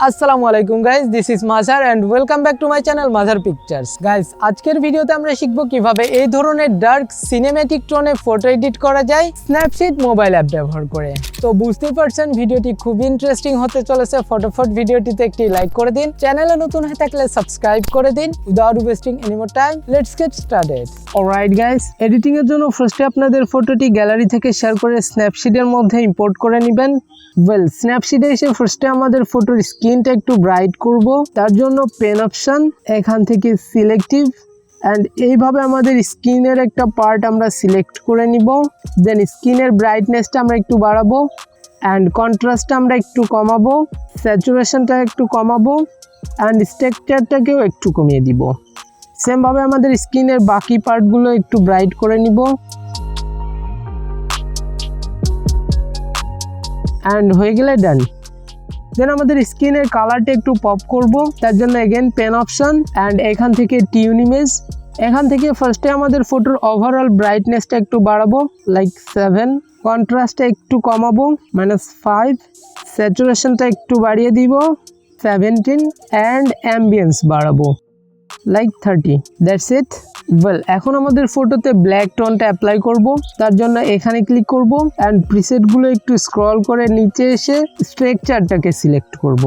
আসসালামু আলাইকুম guys, this is Mazhar and welcome back to my channel Mazhar pictures. Guys, আজকের ভিডিওতে আমরা শিখব কিভাবে এই ধরনের ডার্ক সিনেম্যাটিক টোনে ফটো এডিট করা যায় স্ন্যাপসিড মোবাইল অ্যাপ ব্যবহার করে। তো বুঝতেই পারছেন ভিডিওটি খুব ইন্টারেস্টিং হতে চলেছে। ফটোফট ভিডিওটিতে একটি লাইক করে দিন, চ্যানেলে নতুন হয়ে থাকলে সাবস্ক্রাইব করে দিন। Without wasting any more time, let's get started. Alright guys, editing এর জন্য ফার্স্টে আপনাদের ফটোটি গ্যালারি থেকে শেয়ার করে স্ন্যাপসিডের মধ্যে ইম্পোর্ট করে নেবেন। স্ন্যাপসিডে এসে ফার্স্টে আমাদের ফটোর স্ক্রিনটা একটু ব্রাইট করব। তার জন্য পেন অপশন, এখান থেকে সিলেক্টিভ অ্যান্ড এইভাবে আমাদের স্ক্রিনের একটা পার্ট আমরা সিলেক্ট করে নিব। দেন স্ক্রিনের ব্রাইটনেসটা আমরা একটু বাড়াবো অ্যান্ড কন্ট্রাস্টটা আমরা একটু কমাবো, স্যাচুরেশনটা একটু কমাবো অ্যান্ড স্ট্রাকচারটাকেও একটু কমিয়ে দিব। সেমভাবে আমাদের স্ক্রিনের বাকি পার্টগুলো একটু ব্রাইট করে নিব অ্যান্ড হয়ে গেলে ডান। দেন আমাদের স্ক্রিনের কালারটা একটু পপ করব। তার জন্য এগেন পেন অপশন অ্যান্ড এখান থেকে টিউন ইমেজ। এখান থেকে ফার্স্টে আমাদের ফটোর ওভারঅল ব্রাইটনেসটা একটু বাড়াবো, লাইক 7, কন্ট্রাস্টটা একটু কমাবো, -5, স্যাচুরেশনটা একটু বাড়িয়ে দিব 17 অ্যান্ড অ্যাম্বিয়েন্স বাড়াবো লাইক 30। That's it. এখন আমাদের ফটোতে ব্ল্যাক টোনটা অ্যাপ্লাই করব। তার জন্য এখানে ক্লিক করব অ্যান্ড প্রিসেটগুলো একটু স্ক্রল করে নিচে এসে স্ট্রাকচারটাকে সিলেক্ট করব।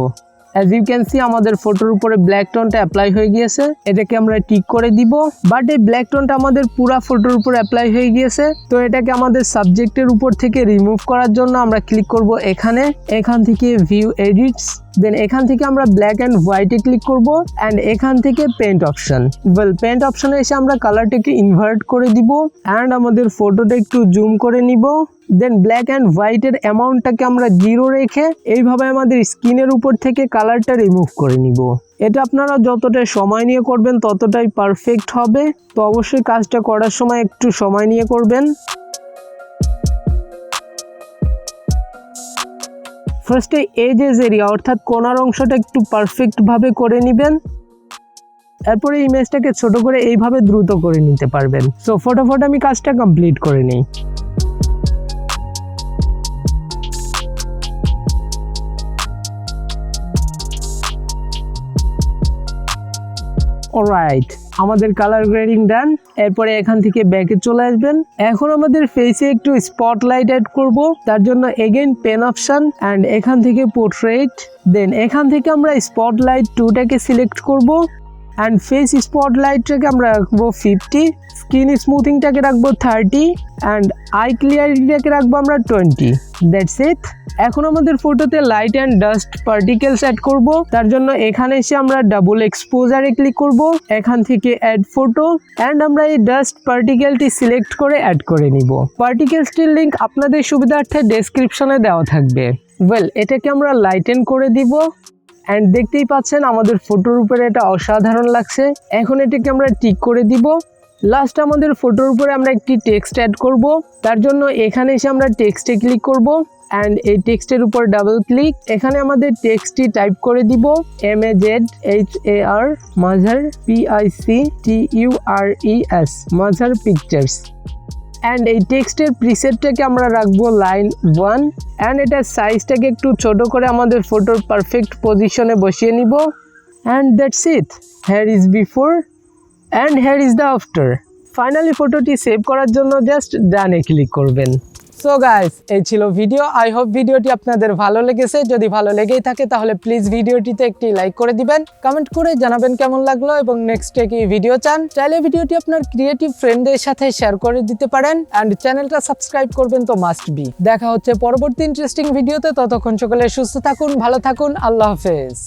অ্যাজ ইউ ক্যান সি আমাদের ফটোর উপরে ব্ল্যাক টোনটা অ্যাপ্লাই হয়ে গিয়েছে। এটাকে আমরা টিক করে দিব, বাট এই ব্ল্যাক টোনটা আমাদের পুরা ফটোর উপর অ্যাপ্লাই হয়ে গিয়েছে। তো এটাকে আমাদের সাবজেক্টের উপর থেকে রিমুভ করার জন্য আমরা ক্লিক করব এখান থেকে ভিউ এডিটস। দেন এখান থেকে আমরা ব্ল্যাক অ্যান্ড হোয়াইটে ক্লিক করব অ্যান্ড এখান থেকে পেন্ট অপশন। পেন্ট অপশনে এসে আমরা কালারটাকে ইনভার্ট করে দিব অ্যান্ড আমাদের ফটোটা একটু জুম করে নিব। দেন ব্ল্যাক অ্যান্ড হোয়াইটের অ্যামাউন্টটাকে আমরা 0 রেখে এইভাবে আমাদের স্ক্রিনের উপর থেকে কালারটা রিমুভ করে নিব। এটা আপনারা যতটা সময় নিয়ে করবেন ততটাই পারফেক্ট হবে। তো অবশ্যই কাজটা করার সময় একটু সময় নিয়ে করবেন। ফার্স্টে এজেস এরিয়া অর্থাৎ কোণার অংশটা একটু পারফেক্টভাবে করে নেবেন। এরপরে ইমেজটাকে ছোট করে এইভাবে দ্রুত করে নিতে পারবেন। সো ফটোফট আমি কাজটা কমপ্লিট করে নিই। অলরাইট, আমাদের কালার গ্রেডিং ডান। এরপরে এখান থেকে ব্যাকে চলে আসবেন। এখন আমাদের ফেসে একটু স্পটলাইট অ্যাড করব। তার জন্য এগেইন পেন অপশন অ্যান্ড এখান থেকে পোর্ট্রেট। দেন এখান থেকে আমরা স্পটলাইট 2টাকে সিলেক্ট করব অ্যান্ড ফেস স্পটলাইটটাকে আমরা রাখবো 50, স্কিন স্মুথিংটাকে রাখবো 30 অ্যান্ড আই ক্লিয়ারিটিটাকে রাখবো আমরা 20। That's it. এখন আমাদের ফটোতে light and dust particles add করব। তার জন্য এখানে এসে আমরা ডাবল এক্সপোজারে ক্লিক করব। এখান থেকে অ্যাড ফটো অ্যান্ড আমরা এই ডাস্ট পার্টিকেলটি সিলেক্ট করে অ্যাড করে নিব। পার্টিকেলসটির লিঙ্ক আপনাদের সুবিধার্থে ডেসক্রিপশনে দেওয়া থাকবে। এটাকে আমরা লাইটেন করে দিব অ্যান্ড দেখতেই পাচ্ছেন আমাদের ফটোর উপরে এটা অসাধারণ লাগছে। এখন এটাকে আমরা টিক করে দিব। লাস্ট আমাদের ফটোর উপরে আমরা একটি টেক্সট অ্যাড করব। তার জন্য এখানে এসে আমরা টেক্সটে ক্লিক করব অ্যান্ড এই টেক্সটের উপর ডাবল ক্লিক। এখানে আমাদের টেক্সটটি টাইপ করে দিব MAZHAR মাঝার PICTURES মাঝার পিকচার্স অ্যান্ড এই টেক্সটের প্রিসেটটাকে আমরা রাখবো লাইন 1 অ্যান্ড এটার সাইজটাকে একটু ছোট করে আমাদের ফটোর পারফেক্ট পজিশনে বসিয়ে নিব and that's it. Hair is before and hair is the after. Finally ফটোটি সেভ করার জন্য জাস্ট ডানে ক্লিক করবেন। সো গাইস, এই ছিল ভিডিও। আই হোপ ভিডিওটি আপনাদের ভালো লেগেছে। যদি ভালো লেগেই থাকে তাহলে প্লিজ ভিডিওটিতে একটি লাইক করে দিবেন, কমেন্ট করে জানাবেন কেমন লাগলো এবং নেক্সট কি ভিডিও চান। চাইলে ভিডিওটি আপনার ক্রিয়েটিভ ফ্রেন্ডদের সাথে শেয়ার করে দিতে পারেন অ্যান্ড চ্যানেলটা সাবস্ক্রাইব করবেন তো মাস্ট বি। দেখা হচ্ছে পরবর্তী ইন্টারেস্টিং ভিডিওতে। ততক্ষণ সকলে সুস্থ থাকুন, ভালো থাকুন, আল্লাহ হাফেজ।